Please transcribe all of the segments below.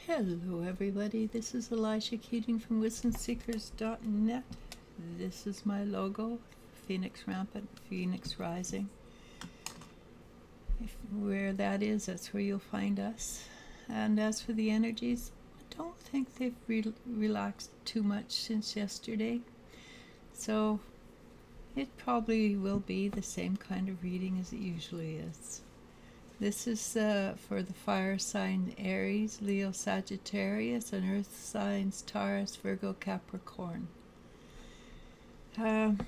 Hello everybody, this is ELIZ-SHA Keating from WisdomSeekers.net. This is my logo, Phoenix Rampant, Phoenix Rising. Where that is, that's where you'll find us. And as for the energies, I don't think they've relaxed too much since yesterday. So it probably will be the same kind of reading as it usually is. This is for the fire sign Aries, Leo, Sagittarius, and earth signs Taurus, Virgo, Capricorn. Having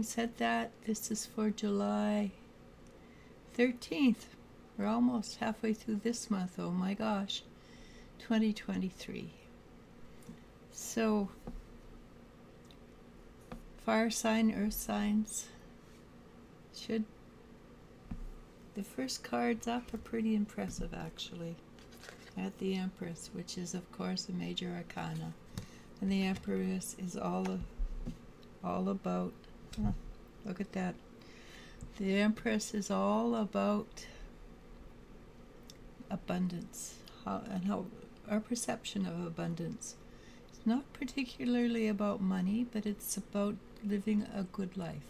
said that, this is for July 13th. We're almost halfway through this month, oh my gosh, 2023. So, fire sign, earth signs should... The first cards up are pretty impressive, actually. At the Empress, which is, of course, a major arcana. And the Empress is all about... Oh, look at that. The Empress is all about abundance. How our perception of abundance. It's not particularly about money, but it's about living a good life.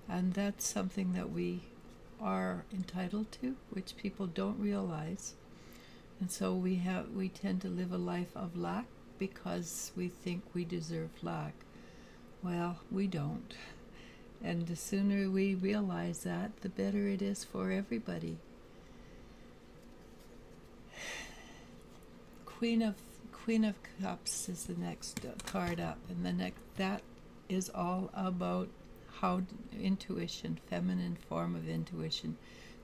And that's something that we are entitled to, which people don't realize. And so we tend to live a life of lack because we think we deserve lack. Well, we don't. And the sooner we realize that, the better it is for everybody. Queen of Cups is the next card up, and that is all about how intuition, feminine form of intuition,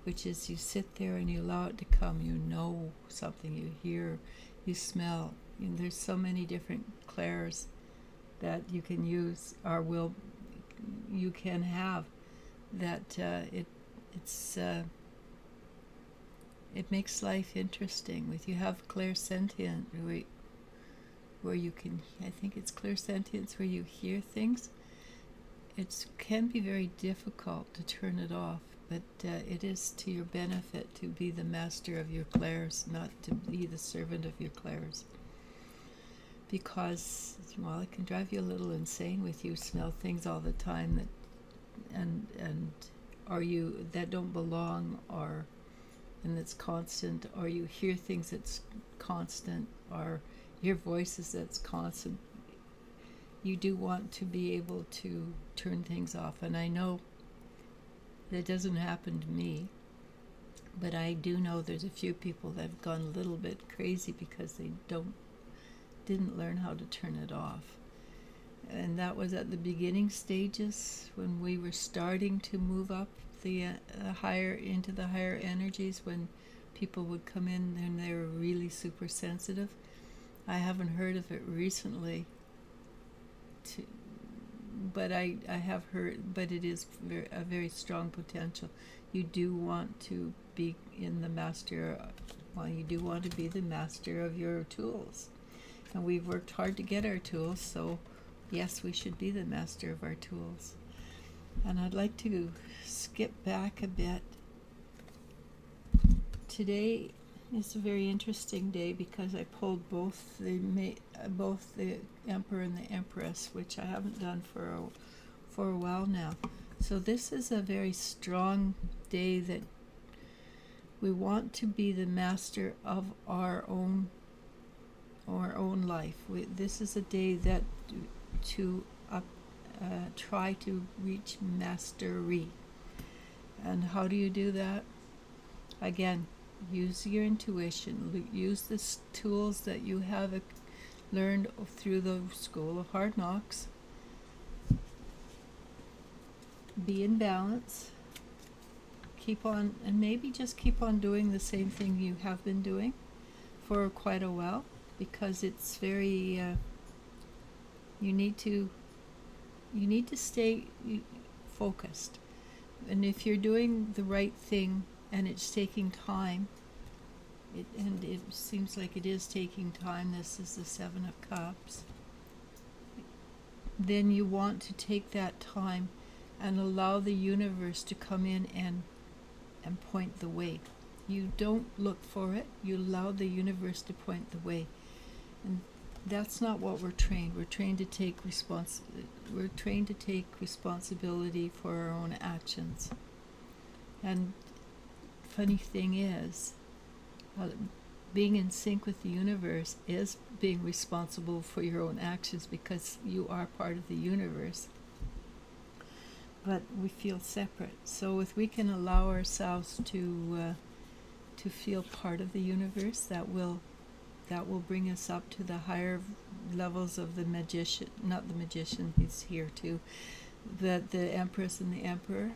which is you sit there and you allow it to come. You know something, you hear, you smell. And there's so many different clairs that you can use, or you can have, that it makes life interesting. With you have clairsentient, where you can, I think it's clairsentience, where you hear things. It can be very difficult to turn it off, but it is to your benefit to be the master of your clairs, not to be the servant of your clairs. Because, well, it can drive you a little insane with you smell things all the time that don't belong, and it's constant, or you hear things that's constant, or hear voices that's constant. You do want to be able to turn things off. And I know that doesn't happen to me, but I do know there's a few people that have gone a little bit crazy because they didn't learn how to turn it off. And that was at the beginning stages when we were starting to move up into the higher energies, when people would come in and they were really super sensitive. I haven't heard of it recently. But I have heard, but it is a very strong potential. You do want to be you do want to be the master of your tools. And we've worked hard to get our tools, so yes, we should be the master of our tools. And I'd like to skip back a bit. Today is a very interesting day because I pulled both the Emperor and the Empress, which I haven't done for a while now. So this is a very strong day that we want to be the master of our own life. This is a day that to try to reach mastery. And how do you do that? Again, use your intuition. Use the tools that you have learned through the School of Hard Knocks. Be in balance. Keep on, and maybe just keep on doing the same thing you have been doing for quite a while, because it's very, you need to stay focused. And if you're doing the right thing and it's taking time, and it seems like it is taking time, this is the Seven of Cups, then you want to take that time and allow the universe to come in and point the way. You don't look for it. You allow the universe to point the way. And that's not what we're trained. We're trained to take responsibility for our own actions. And funny thing is, being in sync with the universe is being responsible for your own actions, because you are part of the universe. But we feel separate. So if we can allow ourselves to feel part of the universe, that will bring us up to the higher levels of the magician, not the magician, he's here too, but the Empress and the Emperor,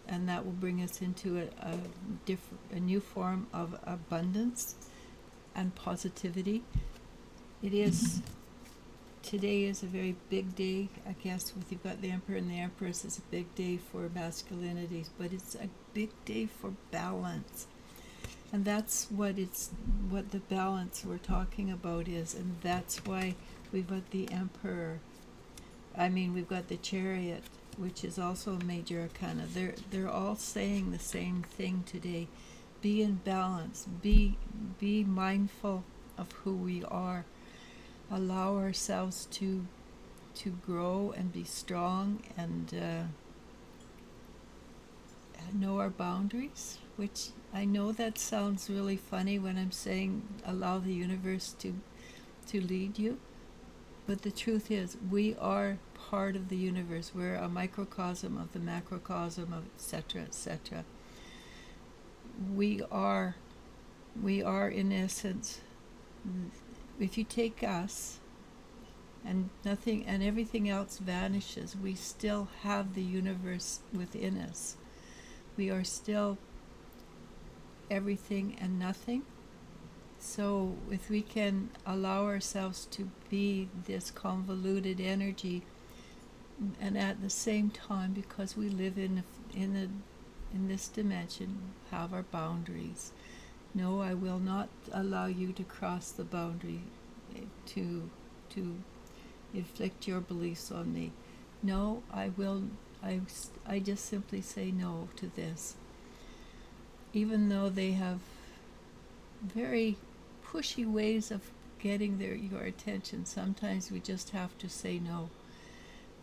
and that will bring us into a new form of abundance and positivity. Today is a very big day, I guess. With you've got the Emperor and the Empress, it's a big day for masculinities, but it's a big day for balance. And that's what the balance we're talking about is, and that's why we've got the Emperor. We've got the Chariot, which is also a major arcana. They're all saying the same thing today. Be in balance. Be mindful of who we are. Allow ourselves to grow and be strong, and know our boundaries, which I know that sounds really funny when I'm saying allow the universe to lead you, but the truth is we are part of the universe. We're a microcosm of the macrocosm, of etc., etc. We are in essence, if you take us and nothing and everything else vanishes, we still have the universe within us. We are still everything and nothing. So if we can allow ourselves to be this convoluted energy, and at the same time, because we live in this dimension, have our boundaries. No, I will not allow you to cross the boundary to inflict your beliefs on me. No, I will. I just simply say no to this. Even though they have very pushy ways of getting your attention, sometimes we just have to say no.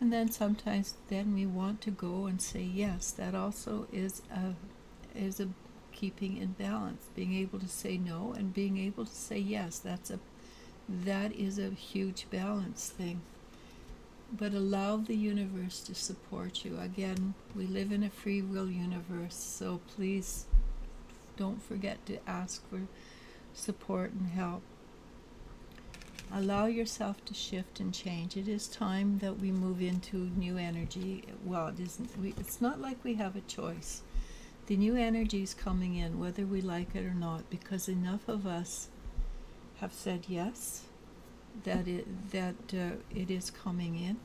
And then sometimes we want to go and say yes. That also is a keeping in balance, being able to say no and being able to say yes. That is a huge balance thing. But allow the universe to support you. Again, we live in a free will universe, so please don't forget to ask for support and help. Allow yourself to shift and change. It is time that we move into new energy. Well, it isn't. It's not like we have a choice. The new energy is coming in, whether we like it or not, because enough of us have said yes, that it is coming in.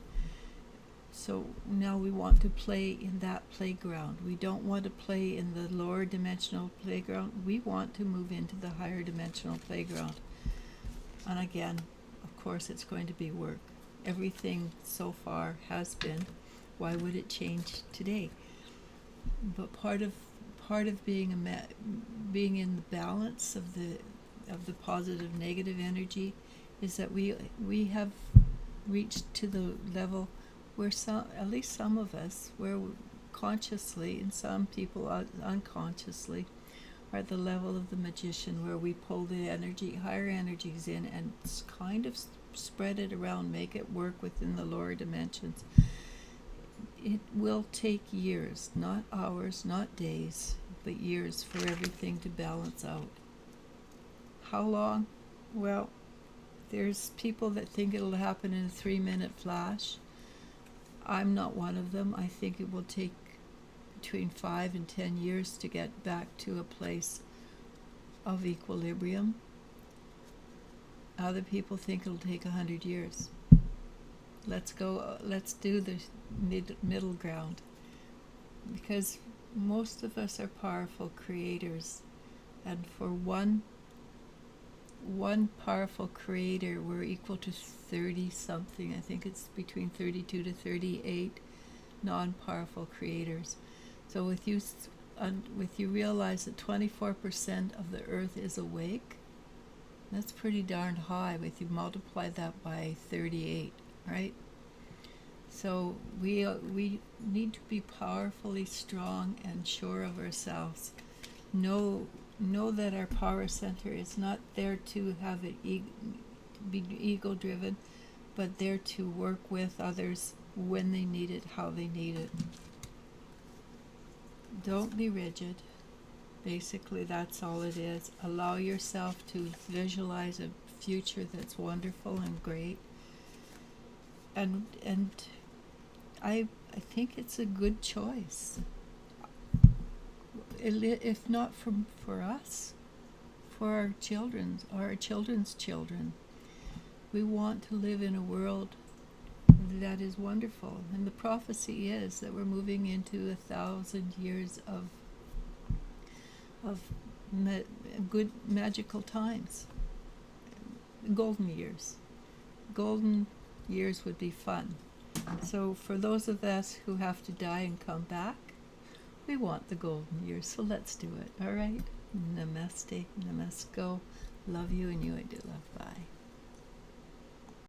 So now we want to play in that playground. We don't want to play in the lower dimensional playground. We want to move into the higher dimensional playground. And again, of course, it's going to be work. Everything so far has been. Why would it change today? But part of being in the balance of the positive negative energy is that we have reached to the level where at least some of us, where consciously and some people unconsciously, are at the level of the magician, where we pull the higher energies in and kind of spread it around, make it work within the lower dimensions. It will take years, not hours, not days, but years for everything to balance out. How long? Well, there's people that think it'll happen in a 3-minute flash. I'm not one of them. I think it will take between 5 and 10 years to get back to a place of equilibrium. Other people think it'll take 100 years. Let's do the middle ground, because most of us are powerful creators, and for one powerful creator, we're equal to 30 something. I think it's between 32 to 38 non-powerful creators. So with you with you realize that 24% of the earth is awake. That's pretty darn high if you multiply that by 38, right? So we need to be powerfully strong and sure of ourselves. Know that our power center is not there to have it be ego-driven, but there to work with others when they need it, how they need it. Don't be rigid. Basically, that's all it is. Allow yourself to visualize a future that's wonderful and great. And I think it's a good choice. If not for us, for our children, or our children's children. We want to live in a world that is wonderful. And the prophecy is that we're moving into 1,000 years of good magical times. Golden years. Golden years would be fun. So for those of us who have to die and come back, we want the golden years, so let's do it, all right? Namaste, namasko. Love you, and you I do love. Bye.